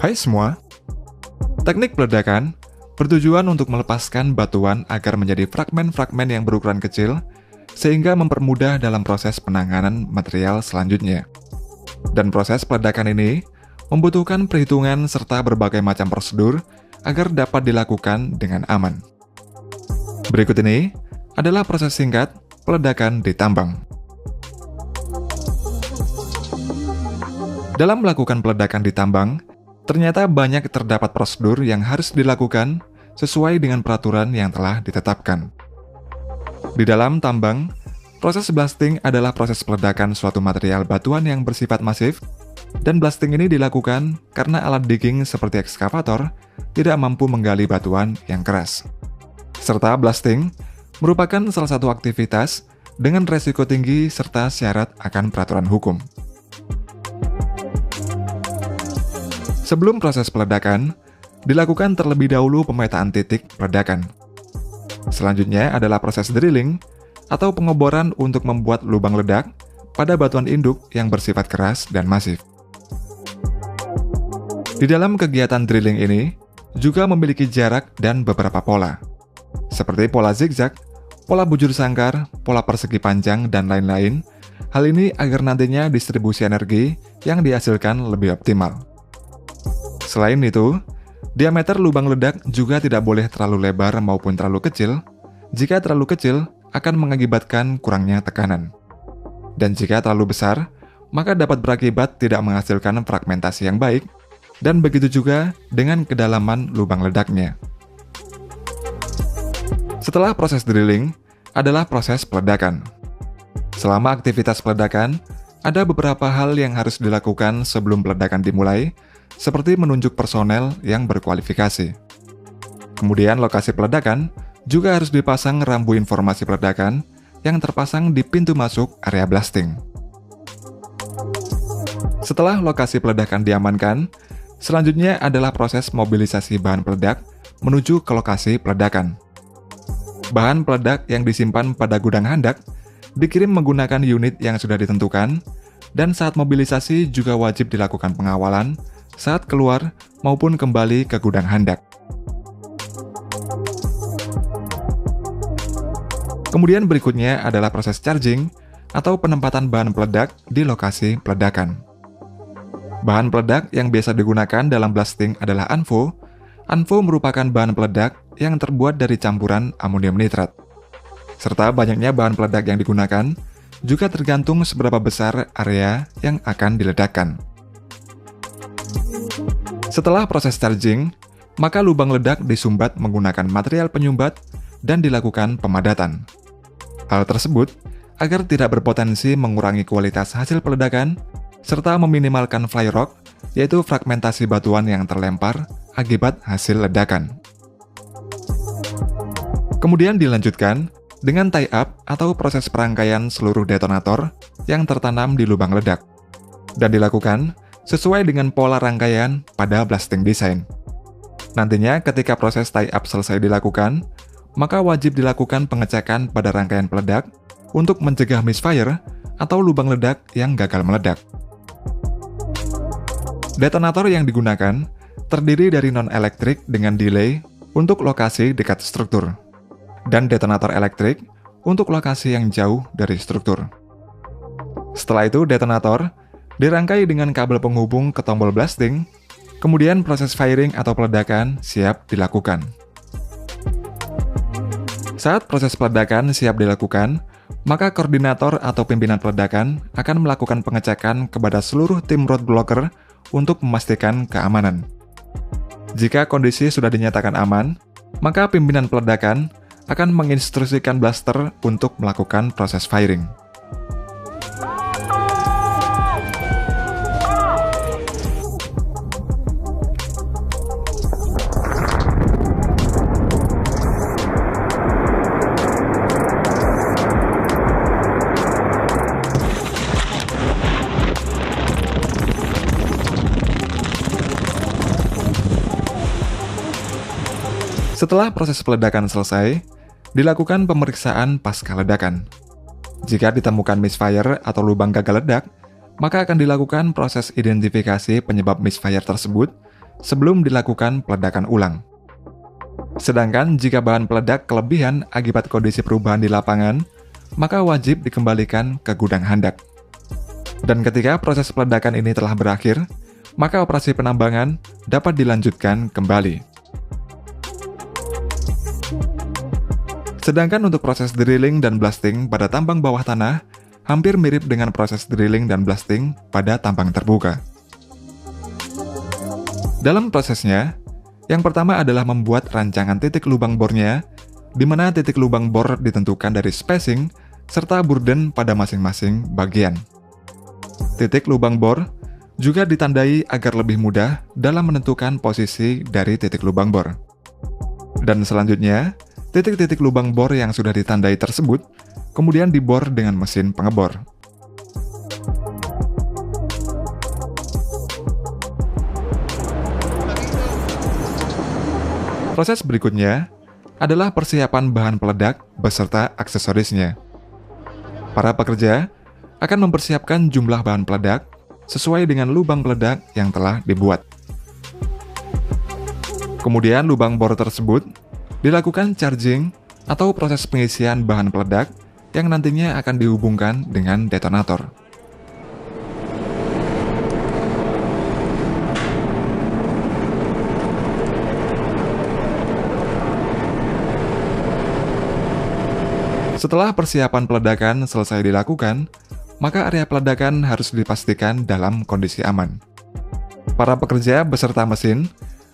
Hai semua, teknik peledakan bertujuan untuk melepaskan batuan agar menjadi fragmen-fragmen yang berukuran kecil sehingga mempermudah dalam proses penanganan material selanjutnya. Dan proses peledakan ini membutuhkan perhitungan serta berbagai macam prosedur agar dapat dilakukan dengan aman. Berikut ini adalah proses singkat peledakan di tambang. Dalam melakukan peledakan di tambang, ternyata banyak terdapat prosedur yang harus dilakukan sesuai dengan peraturan yang telah ditetapkan. Di dalam tambang, proses blasting adalah proses peledakan suatu material batuan yang bersifat masif, dan blasting ini dilakukan karena alat digging seperti ekskavator tidak mampu menggali batuan yang keras. Serta blasting merupakan salah satu aktivitas dengan resiko tinggi serta syarat akan peraturan hukum. Sebelum proses peledakan, dilakukan terlebih dahulu pemetaan titik peledakan. Selanjutnya adalah proses drilling atau pengeboran untuk membuat lubang ledak pada batuan induk yang bersifat keras dan masif. Di dalam kegiatan drilling ini juga memiliki jarak dan beberapa pola, seperti pola zigzag, pola bujur sangkar, pola persegi panjang, dan lain-lain. Hal ini agar nantinya distribusi energi yang dihasilkan lebih optimal. Selain itu, diameter lubang ledak juga tidak boleh terlalu lebar maupun terlalu kecil. Jika terlalu kecil, akan mengakibatkan kurangnya tekanan. Dan jika terlalu besar, maka dapat berakibat tidak menghasilkan fragmentasi yang baik, dan begitu juga dengan kedalaman lubang ledaknya. Setelah proses drilling, adalah proses peledakan. Selama aktivitas peledakan, ada beberapa hal yang harus dilakukan sebelum peledakan dimulai, seperti menunjuk personel yang berkualifikasi. Kemudian lokasi peledakan juga harus dipasang rambu informasi peledakan yang terpasang di pintu masuk area blasting. Setelah lokasi peledakan diamankan, selanjutnya adalah proses mobilisasi bahan peledak menuju ke lokasi peledakan. Bahan peledak yang disimpan pada gudang handak dikirim menggunakan unit yang sudah ditentukan, dan saat mobilisasi juga wajib dilakukan pengawalan saat keluar maupun kembali ke gudang handak. Kemudian berikutnya adalah proses charging atau penempatan bahan peledak di lokasi peledakan. Bahan peledak yang biasa digunakan dalam blasting adalah ANFO. ANFO merupakan bahan peledak yang terbuat dari campuran amonium nitrat. Serta banyaknya bahan peledak yang digunakan juga tergantung seberapa besar area yang akan diledakkan. Setelah proses charging, maka lubang ledak disumbat menggunakan material penyumbat dan dilakukan pemadatan. Hal tersebut agar tidak berpotensi mengurangi kualitas hasil peledakan serta meminimalkan fly rock, yaitu fragmentasi batuan yang terlempar akibat hasil ledakan. Kemudian dilanjutkan dengan tie-up atau proses perangkaian seluruh detonator yang tertanam di lubang ledak, dan dilakukan sesuai dengan pola rangkaian pada blasting design. Nantinya ketika proses tie-up selesai dilakukan, maka wajib dilakukan pengecekan pada rangkaian peledak untuk mencegah misfire atau lubang ledak yang gagal meledak. Detonator yang digunakan terdiri dari non-elektrik dengan delay untuk lokasi dekat struktur, dan detonator elektrik untuk lokasi yang jauh dari struktur. Setelah itu, detonator dirangkai dengan kabel penghubung ke tombol blasting, kemudian proses firing atau peledakan siap dilakukan. Saat proses peledakan siap dilakukan, maka koordinator atau pimpinan peledakan akan melakukan pengecekan kepada seluruh tim road blocker untuk memastikan keamanan. Jika kondisi sudah dinyatakan aman, maka pimpinan peledakan akan menginstruksikan blaster untuk melakukan proses firing. Setelah proses peledakan selesai, dilakukan pemeriksaan pasca ledakan. Jika ditemukan misfire atau lubang gagal ledak, maka akan dilakukan proses identifikasi penyebab misfire tersebut sebelum dilakukan peledakan ulang. Sedangkan jika bahan peledak kelebihan akibat kondisi perubahan di lapangan, maka wajib dikembalikan ke gudang handak. Dan ketika proses peledakan ini telah berakhir, maka operasi penambangan dapat dilanjutkan kembali. Sedangkan untuk proses drilling dan blasting pada tambang bawah tanah, hampir mirip dengan proses drilling dan blasting pada tambang terbuka. Dalam prosesnya, yang pertama adalah membuat rancangan titik lubang bornya, di mana titik lubang bor ditentukan dari spacing serta burden pada masing-masing bagian. Titik lubang bor juga ditandai agar lebih mudah dalam menentukan posisi dari titik lubang bor. Dan selanjutnya, titik-titik lubang bor yang sudah ditandai tersebut kemudian dibor dengan mesin pengebor. Proses berikutnya adalah persiapan bahan peledak beserta aksesorisnya. Para pekerja akan mempersiapkan jumlah bahan peledak sesuai dengan lubang peledak yang telah dibuat. Kemudian lubang bor tersebut dilakukan charging atau proses pengisian bahan peledak yang nantinya akan dihubungkan dengan detonator. Setelah persiapan peledakan selesai dilakukan, maka area peledakan harus dipastikan dalam kondisi aman. Para pekerja beserta mesin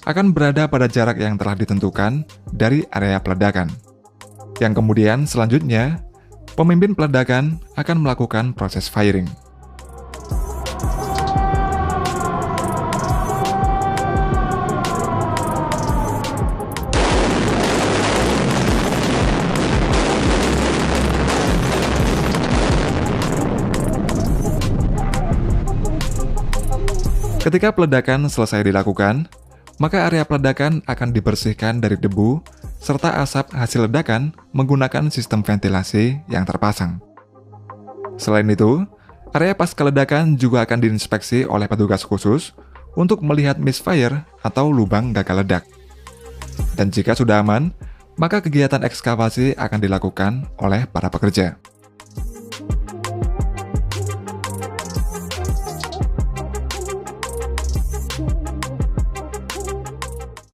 akan berada pada jarak yang telah ditentukan dari area peledakan. Yang kemudian selanjutnya, pemimpin peledakan akan melakukan proses firing. Ketika peledakan selesai dilakukan, maka area peledakan akan dibersihkan dari debu serta asap hasil ledakan menggunakan sistem ventilasi yang terpasang. Selain itu, area pasca ledakan juga akan diinspeksi oleh petugas khusus untuk melihat misfire atau lubang gagal ledak. Dan jika sudah aman, maka kegiatan ekskavasi akan dilakukan oleh para pekerja.